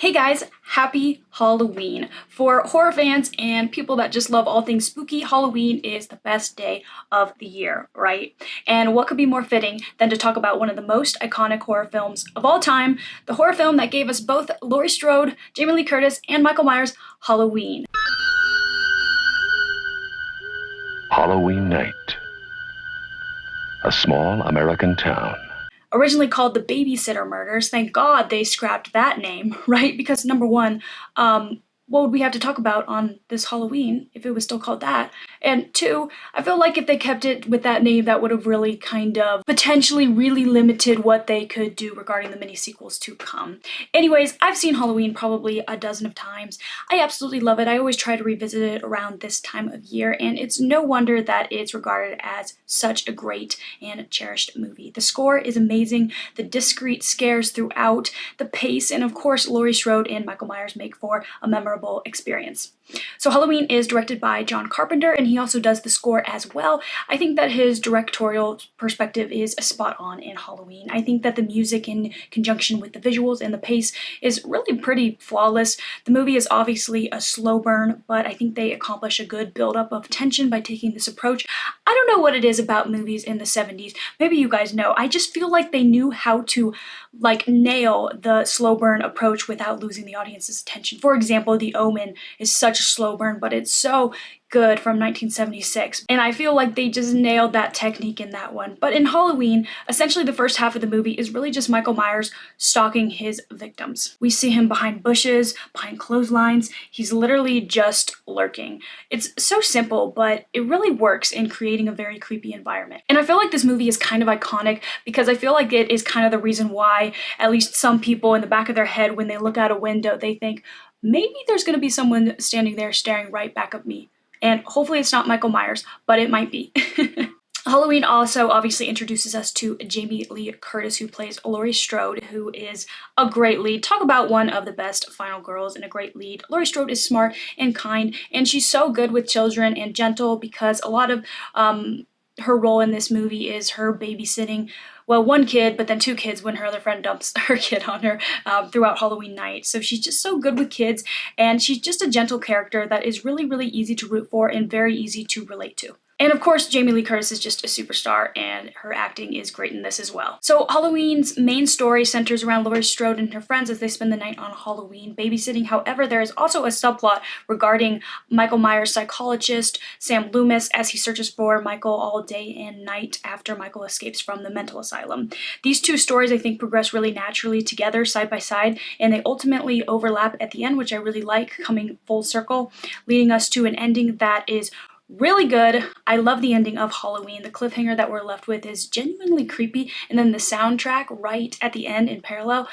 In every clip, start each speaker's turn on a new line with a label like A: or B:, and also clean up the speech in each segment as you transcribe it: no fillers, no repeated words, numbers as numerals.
A: Hey guys, happy Halloween. For horror fans and people that just love all things spooky, Halloween is the best day of the year, right? And what could be more fitting than to talk about one of the most iconic horror films of all time, the horror film that gave us both Laurie Strode, Jamie Lee Curtis, and Michael Myers, Halloween.
B: Halloween night. A small American town.
A: Originally called the Babysitter Murders. Thank God they scrapped that name, right? Because number one, what would we have to talk about on this Halloween if it was still called that? And two, I feel like if they kept it with that name, that would have really kind of potentially really limited what they could do regarding the mini sequels to come. Anyways, I've seen Halloween probably a dozen of times. I absolutely love it. I always try to revisit it around this time of year, and it's no wonder that it's regarded as such a great and cherished movie. The score is amazing, the discreet scares throughout, the pace, and of course Laurie Strode and Michael Myers make for a memorable experience. So Halloween is directed by John Carpenter, and he also does the score as well. I think that his directorial perspective is spot on in Halloween. I think that the music in conjunction with the visuals and the pace is really pretty flawless. The movie is obviously a slow burn, but I think they accomplish a good buildup of tension by taking this approach. I don't know what it is about movies in the 70s. Maybe you guys know. I just feel like they knew how to nail the slow burn approach without losing the audience's attention. For example, The Omen is such a slow burn, but it's so good from 1976. And I feel like they just nailed that technique in that one. But in Halloween, essentially the first half of the movie is really just Michael Myers stalking his victims. We see him behind bushes, behind clotheslines. He's literally just lurking. It's so simple, but it really works in creating a very creepy environment. And I feel like this movie is kind of iconic because I feel like it is kind of the reason why at least some people in the back of their head, when they look out a window, they think, maybe there's going to be someone standing there staring right back at me. And hopefully it's not Michael Myers, but it might be. Halloween also obviously introduces us to Jamie Lee Curtis, who plays Laurie Strode, who is a great lead. Talk about one of the best final girls and a great lead. Laurie Strode is smart and kind, and she's so good with children and gentle because a lot of her role in this movie is her babysitting, well, one kid, but then two kids when her other friend dumps her kid on her throughout Halloween night. So she's just so good with kids, and she's just a gentle character that is really, really easy to root for and very easy to relate to. And of course, Jamie Lee Curtis is just a superstar, and her acting is great in this as well. So Halloween's main story centers around Laurie Strode and her friends as they spend the night on Halloween babysitting. However, there is also a subplot regarding Michael Myers' psychologist, Sam Loomis, as he searches for Michael all day and night after Michael escapes from the mental asylum. These two stories, I think, progress really naturally together, side by side, and they ultimately overlap at the end, which I really like, coming full circle, leading us to an ending that is really good. I love the ending of Halloween. The cliffhanger that we're left with is genuinely creepy, and then the soundtrack right at the end in parallel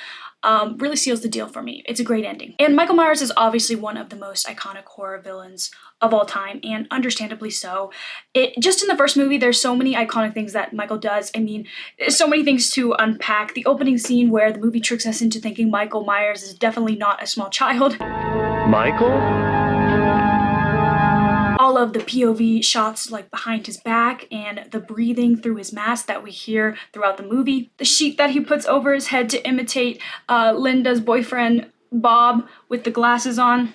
A: really seals the deal for me. It's a great ending. And Michael Myers is obviously one of the most iconic horror villains of all time, and understandably so. Just in the first movie, there's so many iconic things that Michael does. I mean, there's so many things to unpack. The opening scene where the movie tricks us into thinking Michael Myers is definitely not a small child.
B: Michael?
A: All of the POV shots behind his back and the breathing through his mask that we hear throughout the movie. The sheet that he puts over his head to imitate Linda's boyfriend Bob with the glasses on.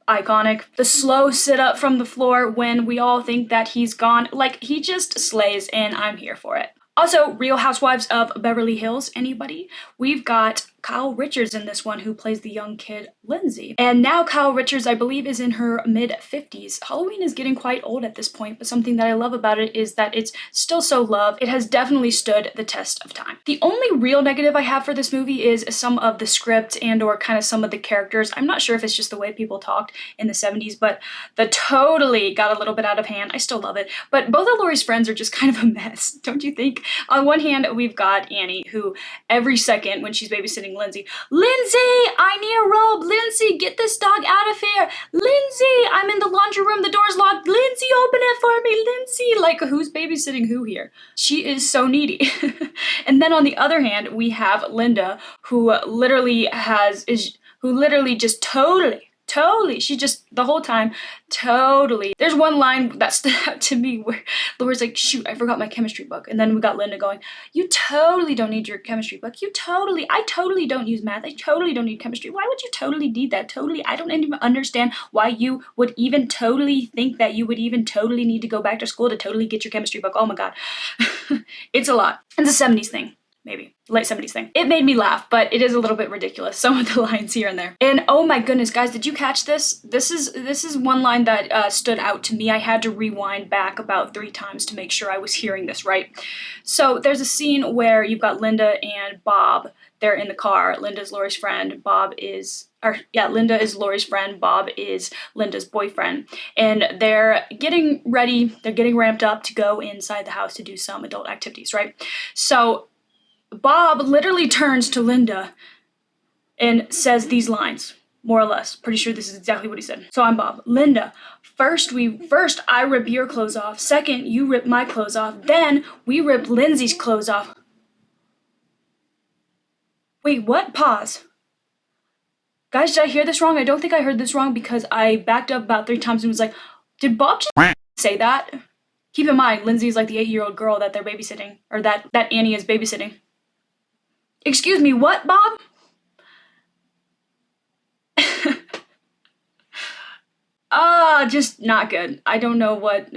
A: Iconic. The slow sit up from the floor when we all think that he's gone. He just slays, and I'm here for it. Also, Real Housewives of Beverly Hills, anybody? We've got Kyle Richards in this one, who plays the young kid Lindsay. And now Kyle Richards, I believe, is in her mid-50s. Halloween is getting quite old at this point, but something that I love about it is that it's still so loved. It has definitely stood the test of time. The only real negative I have for this movie is some of the script and or kind of some of the characters. I'm not sure if it's just the way people talked in the 70s, but the totally got a little bit out of hand. I still love it. But both of Laurie's friends are just kind of a mess, don't you think? On one hand, we've got Annie, who every second when she's babysitting Lindsay, I need a robe. Lindsay, get this dog out of here. Lindsay, I'm in the laundry room. The door's locked. Lindsay, open it for me. Lindsay, who's babysitting who here? She is so needy. And then on the other hand, we have Linda, who literally just totally Totally. She just, the whole time, totally. There's one line that stood out to me where Laura's like, shoot, I forgot my chemistry book. And then we got Linda going, you totally don't need your chemistry book. I totally don't use math. I totally don't need chemistry. Why would you totally need that? Totally. I don't even understand why you would even totally think that you would even totally need to go back to school to totally get your chemistry book. Oh my God. It's a lot. It's a 70s thing. Maybe late 70s thing. It made me laugh, but it is a little bit ridiculous, some of the lines here and there. And oh my goodness, guys, did you catch this? This is one line that stood out to me. I had to rewind back about 3 times to make sure I was hearing this right. So there's a scene where you've got Linda and Bob. They're in the car. Linda's Laurie's friend. Linda is Laurie's friend. Bob is Linda's boyfriend. And they're getting ready. They're getting ramped up to go inside the house to do some adult activities, right? So Bob literally turns to Linda and says these lines, more or less. Pretty sure this is exactly what he said. So I'm Bob. Linda, first I rip your clothes off. Second, you rip my clothes off. Then we rip Lindsay's clothes off. Wait, what? Pause. Guys, did I hear this wrong? I don't think I heard this wrong because I backed up about 3 times and was like, did Bob just say that? Keep in mind, Lindsay's like the 8-year-old girl that they're babysitting, or that Annie is babysitting. Excuse me, what, Bob? Just not good. I don't know what,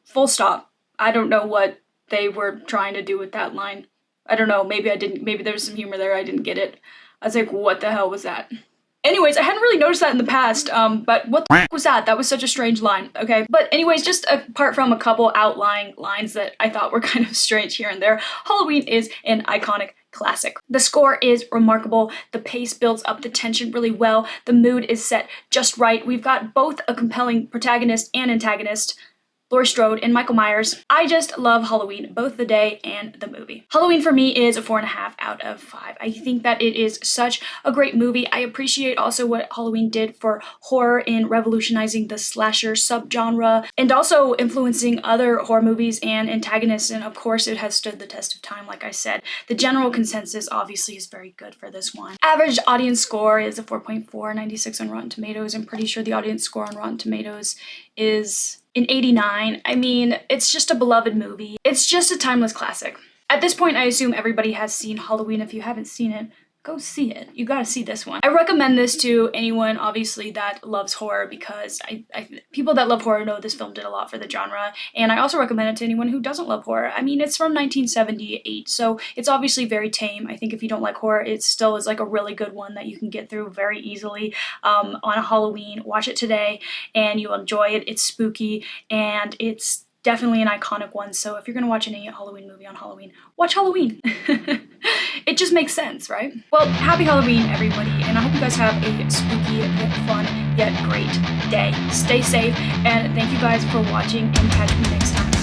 A: full stop. I don't know what they were trying to do with that line. I don't know, maybe there was some humor there, I didn't get it. I was like, what the hell was that? Anyways, I hadn't really noticed that in the past, but what the was that? That was such a strange line, okay? But anyways, just apart from a couple outlying lines that I thought were kind of strange here and there, Halloween is an iconic classic. The score is remarkable. The pace builds up the tension really well. The mood is set just right. We've got both a compelling protagonist and antagonist, Laurie Strode and Michael Myers. I just love Halloween, both the day and the movie. Halloween for me is a 4.5 out of 5. I think that it is such a great movie. I appreciate also what Halloween did for horror in revolutionizing the slasher subgenre and also influencing other horror movies and antagonists. And of course, it has stood the test of time, like I said. The general consensus obviously is very good for this one. Average audience score is a 4.4, 96 on Rotten Tomatoes. I'm pretty sure the audience score on Rotten Tomatoes is an 89. I mean, it's just a beloved movie. It's just a timeless classic. At this point, I assume everybody has seen Halloween. If you haven't seen it, go see it. You gotta see this one. I recommend this to anyone, obviously, that loves horror because people that love horror know this film did a lot for the genre. And I also recommend it to anyone who doesn't love horror. I mean, it's from 1978, so it's obviously very tame. I think if you don't like horror, it still is like a really good one that you can get through very easily on a Halloween. Watch it today and you'll enjoy it. It's spooky and it's definitely an iconic one, so if you're gonna watch any Halloween movie on Halloween, watch Halloween. It just makes sense, right? Well, happy Halloween, everybody, and I hope you guys have a spooky, yet fun, yet great day. Stay safe, and thank you guys for watching, and catch me next time.